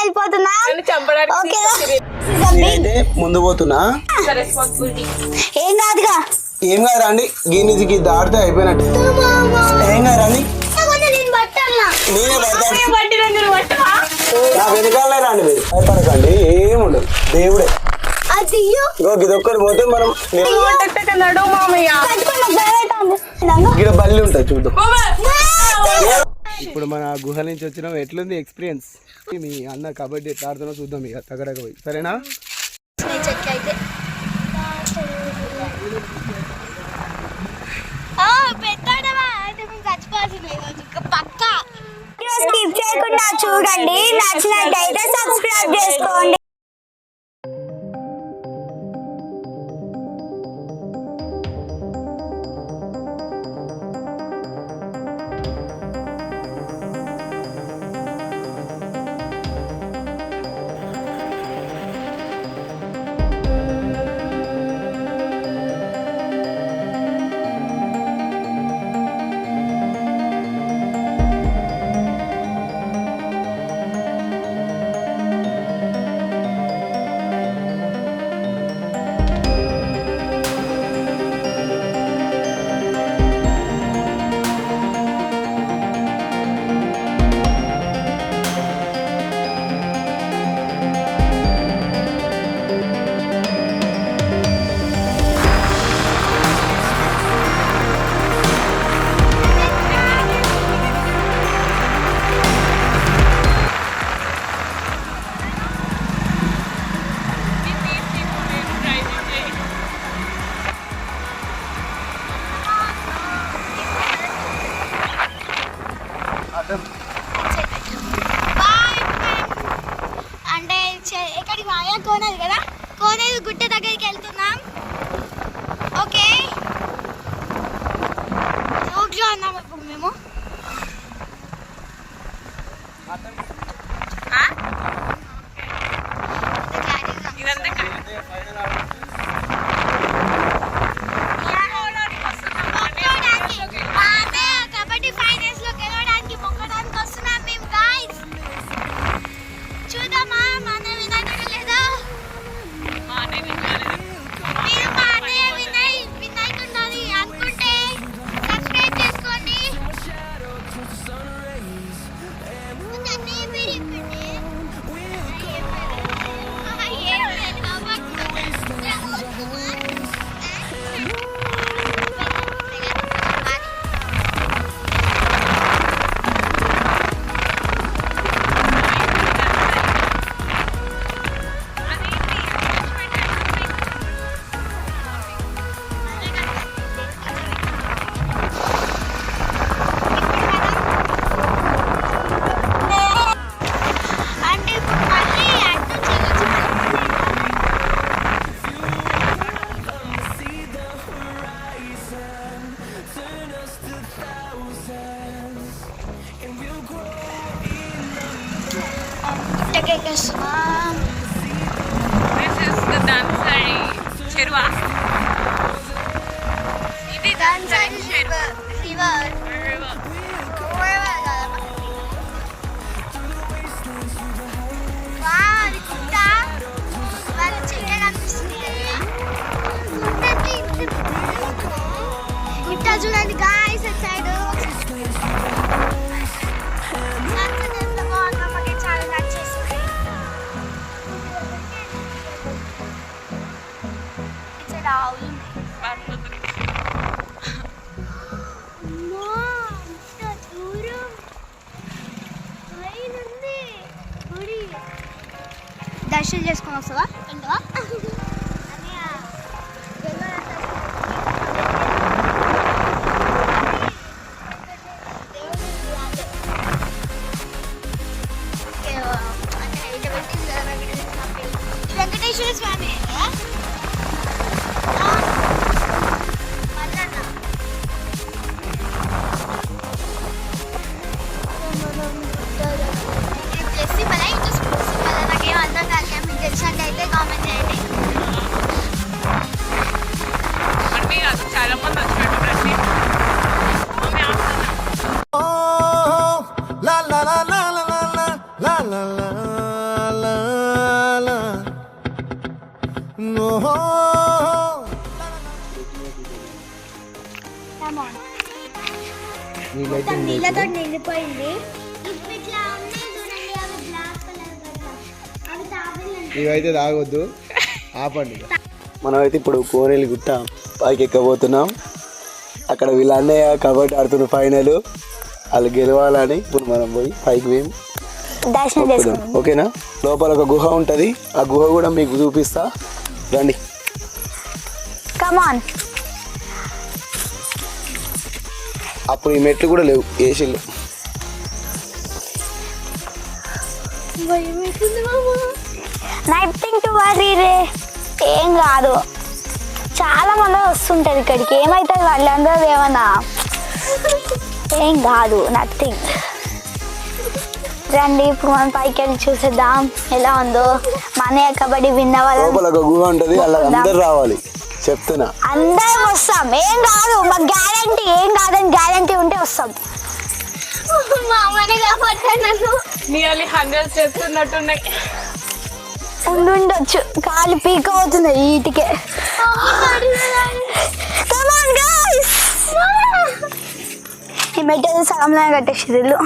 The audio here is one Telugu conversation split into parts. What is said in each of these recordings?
వెళ్ళిపోతున్నా. ముందు పోతున్నా. ఏం కాదుగా. ఏం కాదు రండి. గీనికి దాడితే అయిపోయినట్టు. ఏం కాదు రండి. నా వెనకాలనే రండి. మీరు భయపడకండి. ఏముండదు. దేవుడే ఇదొక్కటి పోతే మనం ఇక్కడ బల్లి ఉంటుంది చూద్దాం. ఇప్పుడు మన గుహ నుంచి వచ్చినాం. ఎట్లుంది ఎక్స్పీరియన్స్? మీ అన్న కబడ్డీ ఎట్లా ఆడుతున్నా చూద్దాం. ఇక తగడక పోయి సరేనా? స్కిప్ చేయకుండా చూడండి. నచ్చినట్టయితే సబ్స్క్రైబ్ చేసుకోండి. అంటే ఎక్కడికి వాయా కోనేరు కదా, కోనేరు గుట్ట దగ్గరికి వెళ్తున్నాం. ఓకే, రోడ్లో ఉన్నాం ఇప్పుడు మేము. కబడ్డీ ఫైనల్స్ లో గెలవడానికి మొక్కడానికి వస్తున్నాం మేము గాయ్స్. చూద్దామా మన వినయ్ లేదా? మీరు మా అన్నయ్య వినయ్ ఉండాలి అనుకుంటే సబ్స్క్రైబ్ చేసుకోండి. This is the Dansari Cherwa. It is Dansari river. Wow, it's ఇట్లా చూడండి గాయ్స్ అట్ సైడ్. చాలా నచ్చేస్తుంది. ఇక్కడ ఆవులు దర్శనం చేసుకొని వస్తావా? వెళ్తావా? వెంకటేశ్వర స్వామి నాకేం అర్థం కాదు. మీకు తెలిసినట్టు అయితే కామెంట్ చేయండి. చాలా మంది వచ్చినట్టు la la la la la la la la la మొత్తం నీళ్ళతో నిండిపోయింది. ఇప్పుడు ఇట్లా ఉన్నాయి చూడండి, అవి బ్లాక్ కలర్ కదా, అవి తాగలేదు. ఇవైతే తాగొద్దు, ఆపండి. మనమైతే ఇప్పుడు కోనేలి గుట్ట పైకి ఎక్కబోతున్నాం. అక్కడ వీళ్ళ అన్నయ్య కబడ్డీ ఆడుతున్న ఫైనల్, వాళ్ళు గెలవాలని ఇప్పుడు మనం పోయి పైకి పోయి దర్శనం చేసుకుందాం. ఓకేనా? లోపల ఒక గుహ ఉంటుంది, ఆ గుహ కూడా మీకు చూపిస్తా, రండి. కమాన్. అప్పుడు ఈ మెట్లు కూడా లేవు, ఏసీలు. నథింగ్ టు వరీ రే, ఏం కాదు. చాలా మంది వస్తుంటారు ఇక్కడికి, ఏమవుతుంది వాళ్ళందరూ ఏమన్నా, ఏం కాదు, నథింగ్. రండి ఇప్పుడు మనం పైకి వెళ్ళి చూసేద్దాం ఎలా ఉందో. మన కబడ్డీ విన్న లోపల ఒక గుహ ఉంటుంది, అలా అందరు రావాలి చెప్తున్నా. అందరం వస్తాం, ఏం కాదు, మాకు గ్యారంటీ, ఏం కాదని గ్యారంటీ ఉంటే వస్తాం. నియర్లీ 100 స్టెప్స్ ఉన్నట్టున్నాయి. ఉండొచ్చు, కాలు పీక అవుతుంది వీటికే. ఈ మెట్టేది సగంలో కట్టేసిర్రు.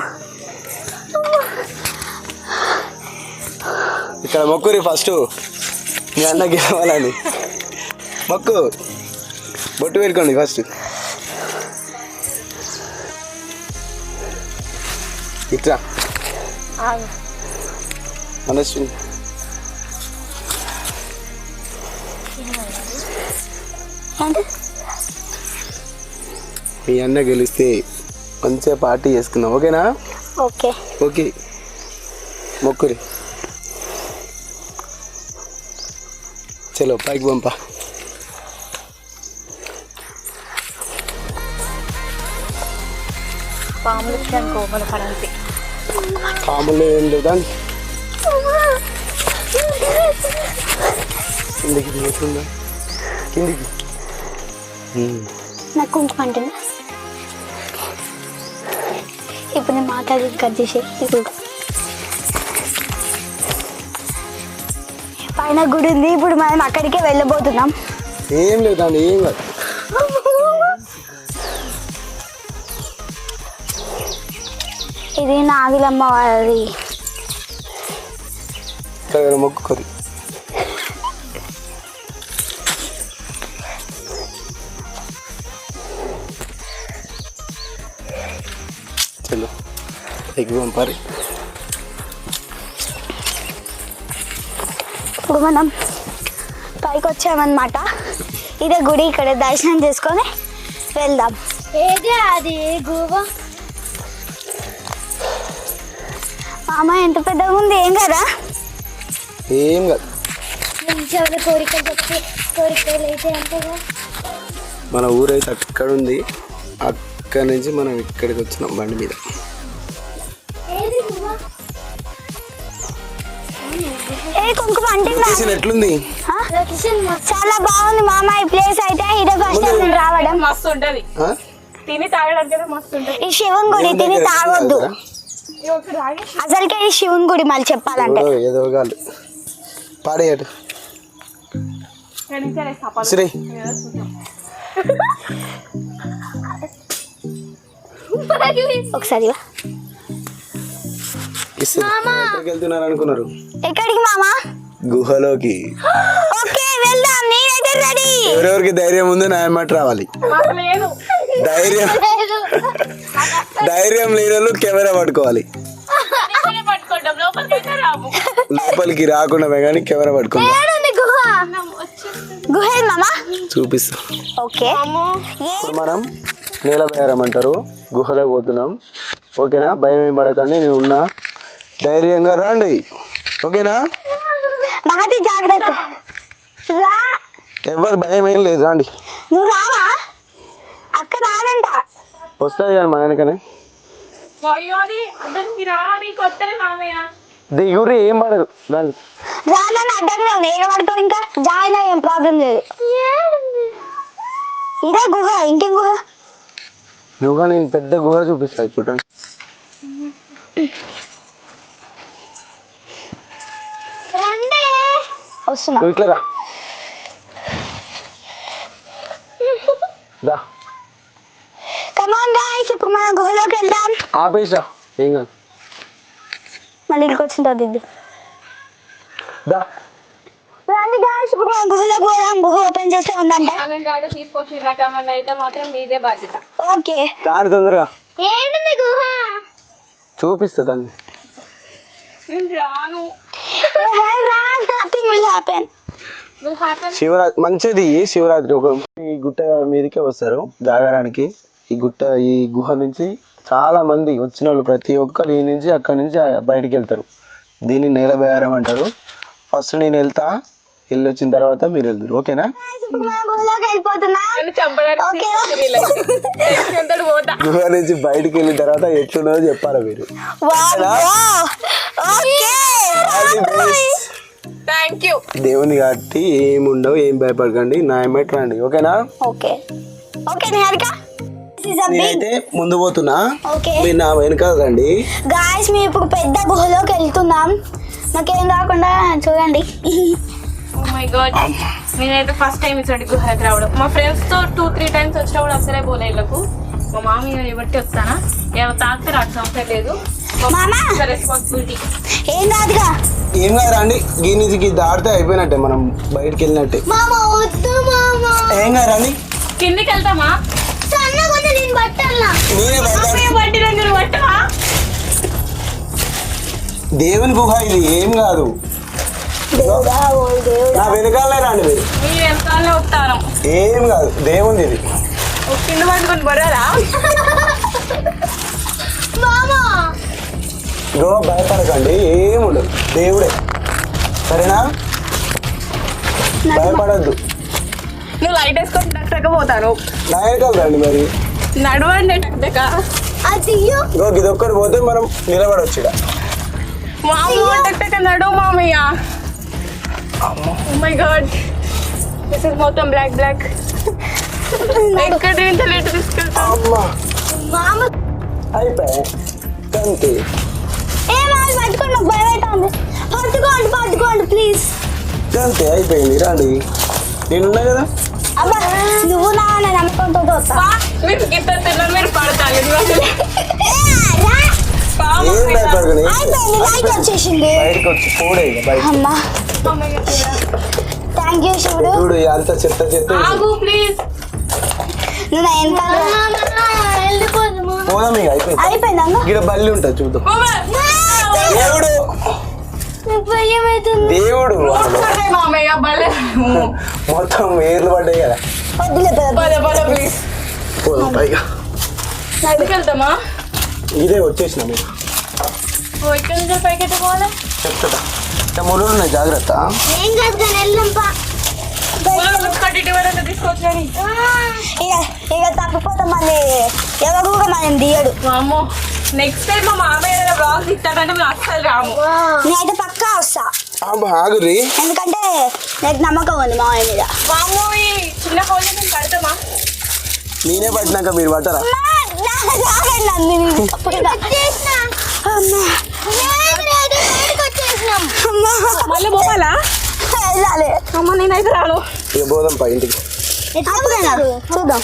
ఇక్కడ మొక్కురి ఫస్ట్, మీ అన్న గెలవాలని మొక్కు. బొట్టు పెట్టుకోండి ఫస్ట్. ఇట్లా మనసు మీ అన్న గెలిస్తే మంచిగా పార్టీ చేసుకుందాం, ఓకేనా? ఓకే ఓకే, మొక్కురి. చలో పైకి పంపా. పాములు ఏం లేదా కిందికి దిగుతుందా? కిందికి నాకు కుంకుమ అంటున్నా. ఇప్పుడు నేను మాట్లాడి కట్ చేసే. ఇప్పుడు పైన గుడి ఉంది, ఇప్పుడు మనం అక్కడికే వెళ్ళబోతున్నాం. ఏం లేదండి, ఏం కాదు. ఇది నాగులమ్మ వారి. మొక్కుకోరి. చలో పైకి పంపారి. ఇప్పుడు మనం పైకి వచ్చామన్నమాట. ఇదే గుడి, ఇక్కడ దర్శనం చేసుకొని వెళ్దాం. ఏదే అది గుహ. మామ ఎంత పెద్దగా ఉంది, ఏం కదా? ఏం కాదు. కోరికలు చెప్తే కోరికలు అయితే అంతగా. మన ఊరైతే అక్కడ ఉంది, అక్కడి నుంచి మనం ఇక్కడికి వచ్చినాం బండి మీద. కుంకుమ అంటే ఎట్లుంది? చాలా బాగుంది మామ ఈ ప్లేస్ అయితే. ఇదే ఫస్ట్ టైం రావడం. మస్తు ఉంటది, తిని తాగడానికి మస్తు ఉంటది. ఈ శివుని గుడి, తిని తాగొద్దు అసలుకే. ఈ శివుని గుడి మళ్ళీ చెప్పాలంటే ఏదో గాలి పాడేయట. శ్రీ ఒకసారి వెళ్తున్నారు అనుకున్నారు. ఎక్కడికి మామా? గుహలోకి. ఓకే వెళ్దాం, నేనైతే రెడీ. ఎవరెవరికి ధైర్యం ఉందో నా మాట రావాలి. ధైర్యం లేని వాళ్ళు కెమెరా పట్టుకోవాలి. లోపలికి రాకుండా కానీ కెమెరా పట్టుకోవాలి. గుహ మామా చూపిస్తా. ఓకే ఇప్పుడు మనం నీలబేరం అంటారు, గుహలో పోతున్నాం. ఓకేనా? భయం ఏం పడకండి, నేను ఉన్నా, ధైర్యంగా రండి. ఓకేనా? మహతి జాగ్రత్త, ఎవరు భయం ఏం లేదు, రండి. నువ్వు రావా? అక్క రాదంట. వస్తుంది కానీ మన వెనకనే దిగురి, ఏం పడదు. రానని అడ్డంగా నేను పడుతావు, ఇంకా జాయిన్ ఏం ప్రాబ్లం లేదు. ఇదే గుహ, ఇంకేం గుహ? నువ్వు కానీ పెద్ద గుహ చూపిస్తా ఇప్పుడు. వస్తున్నా. నువ్వు ఇట్లా రా. రా కమాన్ గైస్, ఇప్పుడు మన గుహలోకి వెళ్దాం. ఆపేసా ఏం కాదు. మళ్ళీ ఇక్కడికి వచ్చిన తర్వాత దిద్దు. దా రండి గైస్, ఇప్పుడు మన గుహలోకి పోదాం. గుహ ఓపెన్ చేస్తే ఉందంట. తీసుకొచ్చిన రకమైన అయితే మాత్రం మీదే బాధ్యత. ఓకే, దాని తొందరగా ఏంటి గుహ చూపిస్తా దాన్ని. రాను. Nothing will happen. శివరాత్రి మంచిది. శివరాత్రి ఒక ఈ గుట్ట మీదకే వస్తారు జాగరానికి. ఈ గుహ నుంచి చాలా మంది వచ్చిన వాళ్ళు ప్రతి ఒక్కరు ఈ నుంచి అక్కడి నుంచి బయటికి వెళ్తారు. దీన్ని నేలబేరం అంటారు. ఫస్ట్ నేను వెళ్తా, వెళ్ళి వచ్చిన తర్వాత మీరు వెళ్తారు. ఓకేనా? గుహ నుంచి బయటికి వెళ్ళిన తర్వాత ఎట్లున్నదో చెప్పాలి మీరు. Thank you. దేవుని కాబట్టి ఏముండవు, ఏం భయపడకండి. నా ఎమ్మటి రండి. ఓకేనా? ఓకే ఓకే నిహారిక, నేనైతే ముందు పోతున్నా, ఓకే మీరు నా వెనకాల రండి. గాయస్, మేము ఇప్పుడు పెద్ద గుహలోకి వెళ్తున్నాం. నాకేం కాకుండా చూడండి. ఓ మై గాడ్, నేనైతే ఫస్ట్ టైం ఇచ్చాడు గుహకి రావడం. మా ఫ్రెండ్స్ తో 2-3 టైమ్స్ వచ్చినప్పుడు అసలే పోలే ఇళ్ళకు. మా మామయ్య బట్టి వస్తానా, ఏమో తాకితే నాకు సంవత్సరం లేదు. రెస్పాన్సిబిలిటీ ఏం కాదుగా. ఏం కాదు రండి. గీ నుంచి దాడితే అయిపోయినట్టే, మనం బయటికి వెళ్ళినట్టే. ఏం కాదు రండి. కిందికి వెళ్తామా? నేనే పట్టినా దేవుని గుహ ఇది, ఏం కాదు. నా వెనకాలనే రండి మీరు. మీ వెనకాలనే వస్తాను. ఏం కాదు, దేవుని ఇది. కింద పట్టుకొని బరారా? గో భయపడకండి, ఏముండదు. దేవుడే, సరేనా? భయపడద్దు. నువ్వు లైట్ వేసుకొని టక్ పోతాను. నా వెనకాల రండి మరి. నడవండి టక్. గో ఇదొక్కటి పోతే మనం నిలబడొచ్చు ఇక్కడ. మామయ్య టక్ నడువు మామయ్య. Oh my god, this is మొత్తం బ్లాక్. ఎక్కడ నుంచి లెట్ తీసుకెళ్తాం? అమ్మా అయిపోయి అంతే. పట్టుకోండి ప్లీజ్. అంతే అయిపోయింది. రండి, నేనున్నా కదా. అబ్బా, నువ్వు నా నమ్మకంతో వస్తా. మీరు గిత్త తిన్నారు, మీరు పడతాను. ఏం భయపడకండి. వచ్చేసింది. బయటకు వచ్చి పోడే బయట. అమ్మా థ్యాంక్ యూ శివుడు. చూడు అంత చెత్త ప్లీజ్. నువ్వు పోదాం ఇక. అయిపోయింది. అయిపోయిందా? ఇక్కడ బల్లి ఉంటుంది చూద్దాం. దేవుడు దేవుడు మామయ్య భలే. మొత్తం ఏర్లు పడ్డాయి కదా. ప్లీజ్ పోదాం పైగా. వెళ్తామా? ఇదే వచ్చేసిన మీరు. ఇక్కడ నుంచి పైకి పోవాలి. చెప్తా ముళ్ళు ఉన్నాయి, జాగ్రత్త. ఏం కాదు కానీ వెళ్ళంపా. తీసుకొచ్చాను. ఇక తప్పిపోతే మళ్ళీ ఎవరు కూడా మనం తీయడు. వామ్మో, నెక్స్ట్ టైం మా మామయ్య బ్లాగ్ ఇస్తాడంటే మేము అస్సలు రాము. నేనైతే పక్కా వస్తా. ఆగురి, ఎందుకంటే నాకు నమ్మకం ఉంది మామయ్య మీద. వామ్మో, ఈ చిన్న హోల్ మేము కడతామా? నేనే పట్టినాక మీరు పట్టరా? మళ్ళీ పోవాలా? అమ్మ నేనైతే రాను. ఇక పోదాం పై ఇంటికి. చూద్దాం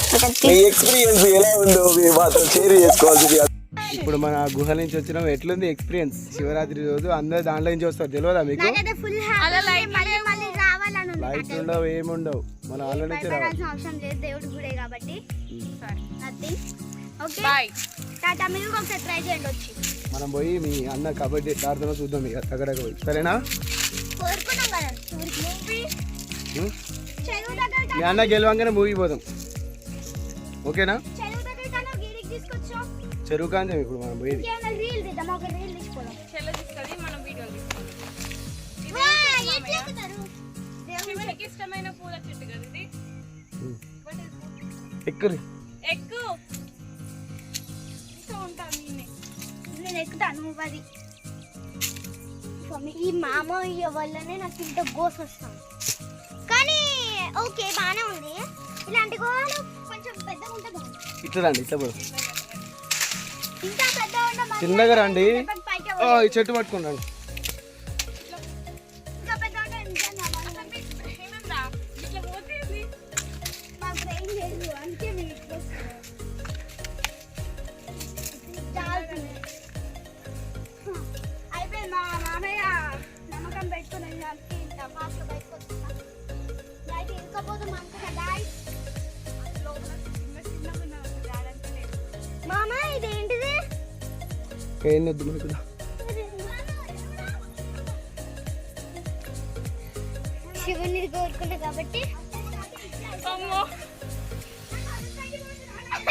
మీ ఎక్స్పీరియన్స్ ఎలా ఉందో మీరు మాత్రం షేర్ చేసుకోవాల్సింది. ఇప్పుడు మన గుహ నుంచి వచ్చినాం. ఎట్లుంది ఎక్స్పీరియన్స్? శివరాత్రి రోజు అందరు దాంట్లో నుంచి వస్తారు, తెలియదా మీకు? లైట్ ఉండవు, ఏముండవు. మన వాళ్ళ నుంచి రావాలి. దేవుడి గుడే కాబట్టి మనం పోయి మీ అన్న కబడ్డీ ఎట్లా ఆడుతున్నా చూద్దాం ఇక తగడక పోయి. సరేనా? మీ అన్న గెలవంగానే మూవీ పోదాం. ఓకేనా? చెరువు కాంతం ఇప్పుడు మనం పోయేది. ఇష్టమైన పూల చెట్టు కదా ఇది. ఎక్కురి ఎక్కు. నేను ఎక్కుతాను. అది ఈ మామయ్య వల్లనే నాకు ఇంత గోస్ వస్తాను. కానీ ఓకే బాగానే ఉంది. ఇలాంటి గోలు కొంచెం పెద్దగా ఉంటే బాగుంది. ఇట్లా రండి, ఇట్లా పోదాం. ఇంకా పెద్దగా ఉంటే చిన్నగా రండి. ఈ చెట్టు పట్టుకుని రండి. ఇంకా పెద్దగా ఉంటే ఏం వద్దు మనకు శివుని కోరుకుంటా కాబట్టి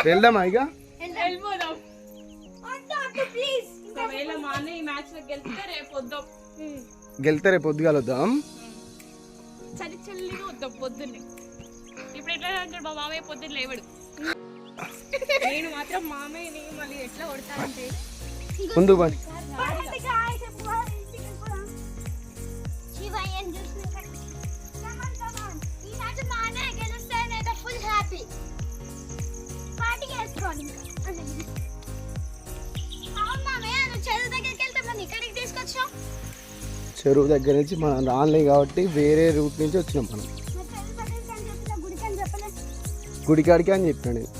వెళ్దామా ఇక వెళ్ళిపోదాం. ఒకవేళ మా అన్నయ్య ఈ మ్యాచ్ లో గెలిస్తే రేపు వద్దాం. గెలితే రేపు పొద్దుగాల వద్దాం. చలి చల్లిగా వద్దాం పొద్దున్నే. ఇప్పుడు ఎట్లా అంటాడు మా మామయ్య పొద్దున్న లేవడు. నేను మాత్రం మామయ్యని మళ్ళీ ఎట్లా కొడతానంటే ముందు పని చెరువు దగ్గర నుంచి మనం రాన్లే కాబట్టి వేరే రూట్ నుంచి వచ్చినాం మనం. గుడికాడికి అని చెప్పాను నేను.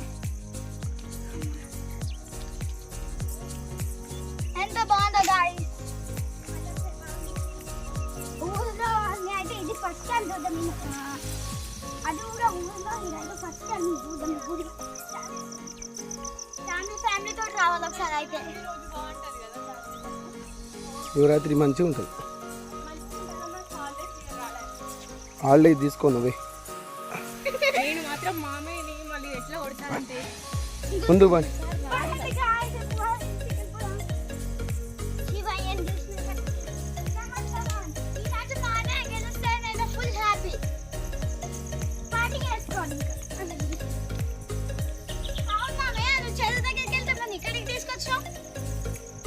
ఎంత బాగుందో గాయ్స్. ఊళ్ళో అయితే ఇది ఫస్ట్ టైం చూద్దాం. అది కూడా ఊళ్ళో ఇదైతే ఫస్ట్ టైం చూద్దాం. గుడి ఫ్యామిలీతో రావాలి ఒకసారి అయితే. శివరాత్రి మంచిగా ఉంటుంది. హాలిడే తీసుకోను పోయి నేను మాత్రం మామయ్యని మళ్ళీ ఎట్లా కొడతానంటే ముందు పని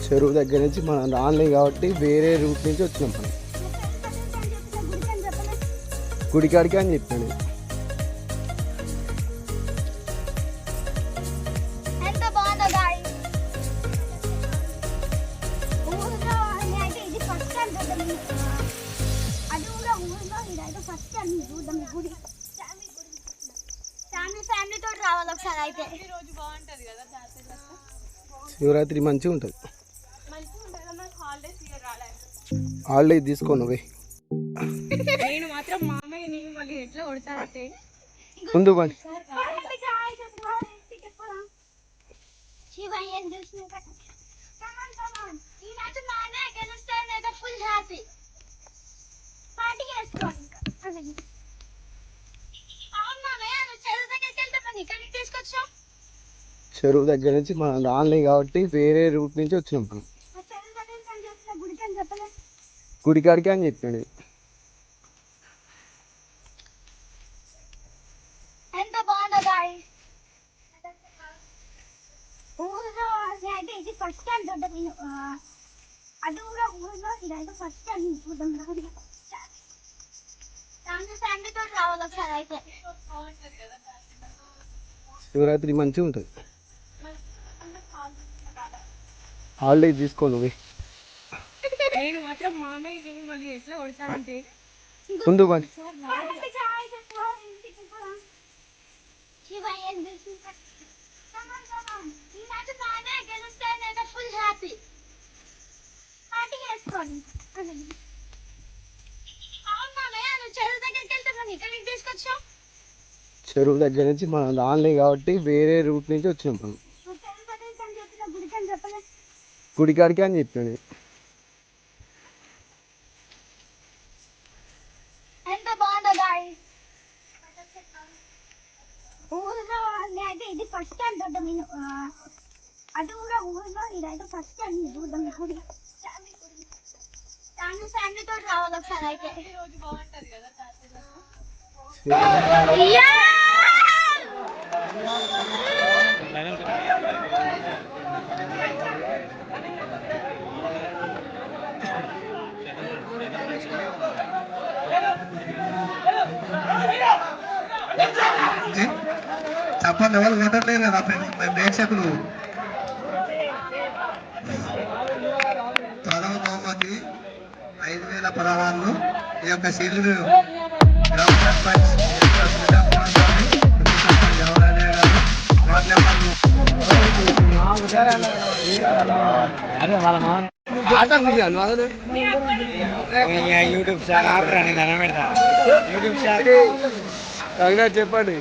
చెరువు దగ్గర నుంచి మనం రాన్లే కాబట్టి వేరే రూట్ నుంచి వచ్చినాం మనం. గుడికాడికి అని చెప్పాను నేను. ఎంత బాగుందో గాయ్స్. ఊళ్ళో అయితే ఇది ఫస్ట్ టైం చూద్దాం. అది కూడా ఊళ్ళో ఇదైతే ఫస్ట్ టైం చూద్దాం. గుడి ఫ్యామిలీతో రావాలి ఒకసారి అయితే. రోజు బాగుంటది కదా జాతర. శివరాత్రి మంచిగా ఉంటుంది. మంచిగా ఉంటుంది కదా. మనకు హాలిడేస్ ఇయర్ రాలేదు. హాలిడే తీసుకోను పోయి నేను మాత్రం మామయ్యని మళ్ళీ ఎట్లా కొడతానంటే ముందు పని చెరువు దగ్గర నుంచి మనం రాన్లే కాబట్టి వేరే రూట్ నుంచి వచ్చినాం మనం. గుడికాడికి అని చెప్పాను నేను. ఎంత బాగుందో గాయ్స్. ఊళ్ళో అయితే ఇది ఫస్ట్ టైం చూద్దాం. అది కూడా ఊళ్ళో ఇదైతే ఫస్ట్ టైం చూద్దాం. ఫ్యామిలీతో రావాలి ఒకసారి అయితే. శివరాత్రి మంచిగా ఉంటుంది. హాలిడే తీసుకోను పోయి నేను మాత్రం మామయ్యని మళ్ళీ ఎట్లా కొడతానంటే ముందు పని చెరువు దగ్గర నుంచి మనం రాన్లే కాబట్టి వేరే రూట్ నుంచి వచ్చినాం మనం. గుడికాడికి అని చెప్పాను నేను. ఎంత బాగుందో గాయ్స్. ఊళ్ళో అయితే ఇది ఫస్ట్ టైం చూద్దాం. అది కూడా ఊళ్ళో ఇదైతే ఫస్ట్ టైం చూద్దాం. గుడి ఫ్యామిలీతో రావాలి ఒకసారి అయితే. రోజు బాగుంటది కదా జాతర. చెప్పండి ఎవరు కొట్టట్లేదు కదా ప్రేక్షకులు. ప్రథమ బహుమతి 5,000 పదహారులు. ఈ యొక్క సీట్లు గ్రామ సర్పంచ్ ఎవరైనా గారు వార్డు నెంబర్లు యూట్యూబ్ చెప్పండి.